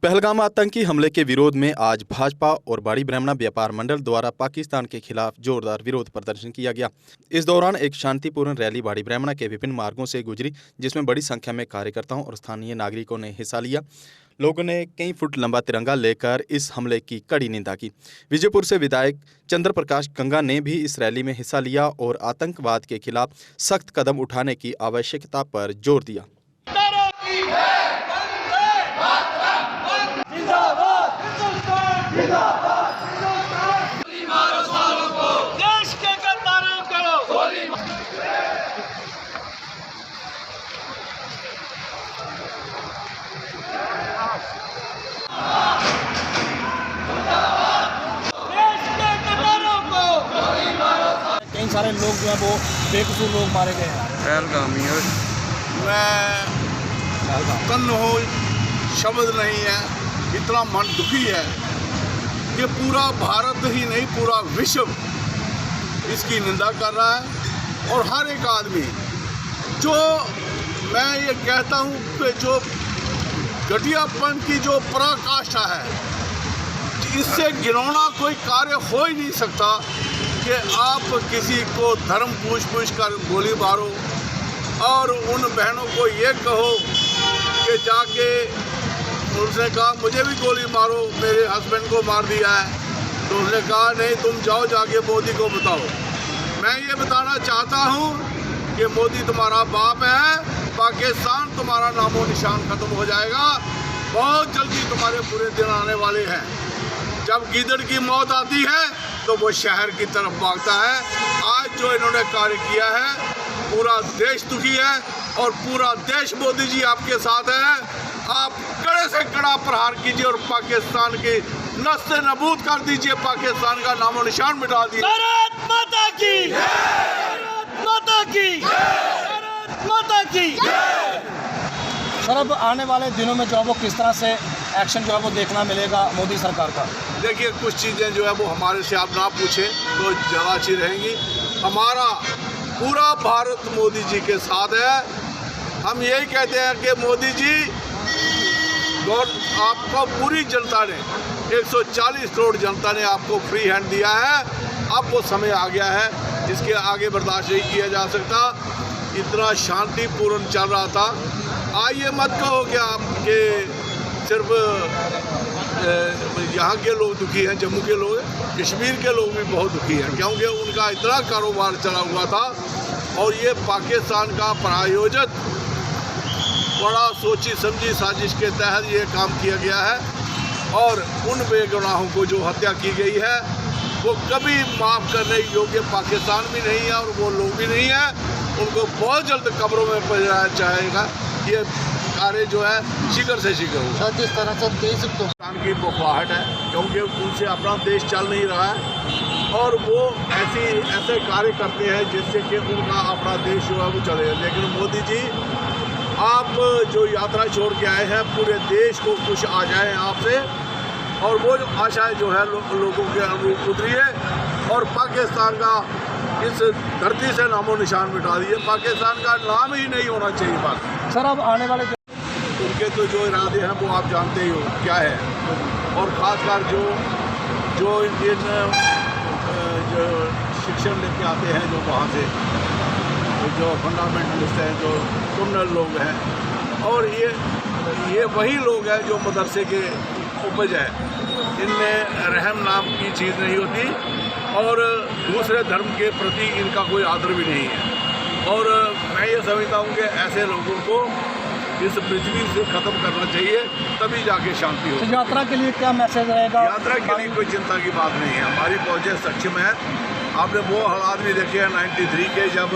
पहलगाम आतंकी हमले के विरोध में आज भाजपा और बाड़ी ब्राह्मणा व्यापार मंडल द्वारा पाकिस्तान के खिलाफ जोरदार विरोध प्रदर्शन किया गया। इस दौरान एक शांतिपूर्ण रैली बाड़ी ब्राह्मणा के विभिन्न मार्गों से गुजरी, जिसमें बड़ी संख्या में कार्यकर्ताओं और स्थानीय नागरिकों ने हिस्सा लिया। लोगों ने कई फुट लंबा तिरंगा लेकर इस हमले की कड़ी निंदा की। विजयपुर से विधायक चंद्र प्रकाश गंगा ने भी इस रैली में हिस्सा लिया और आतंकवाद के खिलाफ सख्त कदम उठाने की आवश्यकता पर जोर दिया। देश के गद्दारों को कई सारे लोग जो है वो बेकसूर लोग मारे गए हैं। मैं तन्न हो शब्द नहीं है, इतना मन दुखी है कि पूरा भारत ही नहीं पूरा विश्व इसकी निंदा कर रहा है। और हर एक आदमी जो मैं ये कहता हूँ कि जो घटियापन की जो पराकाष्ठा है, इससे घिनौना कोई कार्य हो ही नहीं सकता कि आप किसी को धर्म पूछ कर गोली मारो और उन बहनों को ये कहो कि जाके उसने कहा मुझे भी गोली मारो, मेरे हस्बैंड को मार दिया है, तो उसने कहा नहीं तुम जाओ जाके मोदी को बताओ। मैं ये बताना चाहता हूँ कि मोदी तुम्हारा बाप है, पाकिस्तान तुम्हारा नामो निशान खत्म हो जाएगा। बहुत जल्दी तुम्हारे पूरे दिन आने वाले हैं। जब गीदड़ की मौत आती है तो वो शहर की तरफ भागता है। आज जो इन्होंने कार्य किया है, पूरा देश दुखी है और पूरा देश मोदी जी आपके साथ है। आप कड़े से कड़ा प्रहार कीजिए और पाकिस्तान की नस्ल नबूद कर दीजिए, पाकिस्तान का नामो निशान मिटा दीजिए। भारत माता की, भारत माता की, भारत माता की। सर, अब आने वाले दिनों में जो है वो किस तरह से एक्शन जो है वो देखना मिलेगा मोदी सरकार का? देखिए, कुछ चीज़ें जो है वो हमारे से आप ना पूछें तो ज़्यादा अच्छी रहेंगी। हमारा पूरा भारत मोदी जी के साथ है। हम यही कहते हैं कि मोदी जी आपको पूरी जनता ने 140 करोड़ जनता ने आपको फ्री हैंड दिया है। अब वो समय आ गया है, इसके आगे बर्दाश्त नहीं किया जा सकता। इतना शांतिपूर्ण चल रहा था। आइए मत कहो कि आपके सिर्फ यहाँ के लोग दुखी हैं, जम्मू के लोग, कश्मीर के लोग भी बहुत दुखी हैं, क्योंकि उनका इतना कारोबार चला हुआ था और ये पाकिस्तान का प्रायोजित बड़ा सोची समझी साजिश के तहत ये काम किया गया है। और उन बेगुनाहों को जो हत्या की गई है वो कभी माफ़ करने योग्य पाकिस्तान भी नहीं है और वो लोग भी नहीं है। उनको बहुत जल्द कब्रों में पहुँचाया जाएगा। ये कार्य जो है शीघ्र से शीघ्र होगा। जिस तरह से देश की बौखलाहट है, क्योंकि उनसे अपना देश चल नहीं रहा है और वो ऐसे कार्य करते हैं जिससे कि उनका अपना देश जो है वो चले। लेकिन मोदी जी, आप जो यात्रा छोड़ के आए हैं, पूरे देश को कुछ आ जाए आपसे और वो जो आशाएं जो है लोगों के अनुरूप उतरिए और पाकिस्तान का इस धरती से नामो निशान मिटा दिए। पाकिस्तान का नाम ही नहीं होना चाहिए बस। सर, अब आने वाले उनके तो जो इरादे हैं वो आप जानते ही हो क्या है। और ख़ासकर जो इंडियन जो शिक्षण लेके आते हैं, जो वहाँ से जो फंडामेंटलिस्ट हैं, जो क्रिमिनल लोग हैं, और ये वही लोग हैं जो मदरसे के उपज है। इनमें रहम नाम की चीज़ नहीं होती और दूसरे धर्म के प्रति इनका कोई आदर भी नहीं है। और मैं ये समझता हूँ कि ऐसे लोगों को इस पृथ्वी से ख़त्म करना चाहिए, तभी जाके शांति हो। तो यात्रा के लिए क्या मैसेज रहेगा? यात्रा के लिए कोई चिंता की बात नहीं है। हमारी फौजें सक्षम है। आपने वो हालात भी देखे हैं 93 के, जब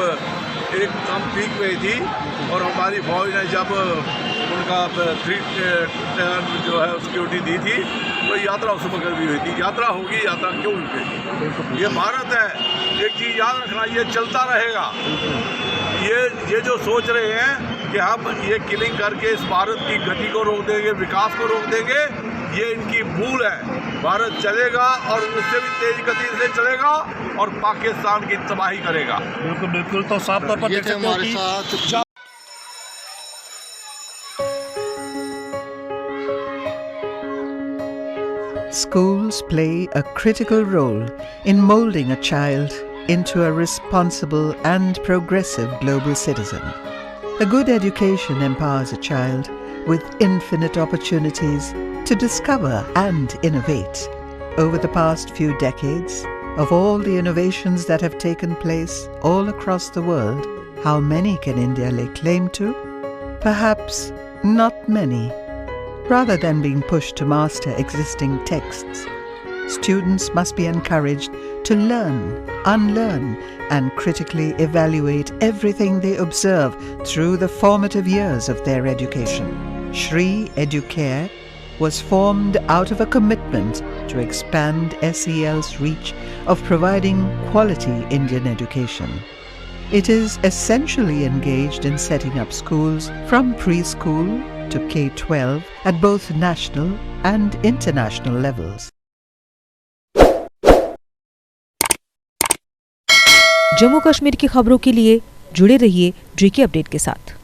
एक कम पीक पे थी और हमारी फौज ने जब उनका 3 जो है सिक्योरिटी दी थी, तो यात्रा उस वक्त भी हुई थी। यात्रा होगी, यात्रा क्यों रुकेगी? ये भारत है। एक चीज़ याद रखना, ये चलता रहेगा। ये जो सोच रहे हैं कि हम ये किलिंग करके इस भारत की गति को रोक देंगे, विकास को रोक देंगे, ये इनकी भूल है। भारत चलेगा और उससे भी तेज गति से चलेगा और पाकिस्तान की तबाही करेगा। बिल्कुल बिल्कुल। तो साफ तौर पर देख सकते हो कि Schools play a critical role in molding a child into a responsible and progressive global citizen. A good education empowers a child with infinite opportunities to discover and innovate. Over the past few decades, of all the innovations that have taken place all across the world, how many can India lay claim to? Perhaps not many. Rather than being pushed to master existing texts, students must be encouraged to learn, unlearn, and critically evaluate everything they observe through the formative years of their education. Shri Educare was formed out of a commitment to expand SEL's reach of providing quality Indian education. It is essentially engaged in setting up schools from preschool to K-12 at both national and international levels. Jammu Kashmir की खबरों के लिए जुड़े रहिए GK update के साथ।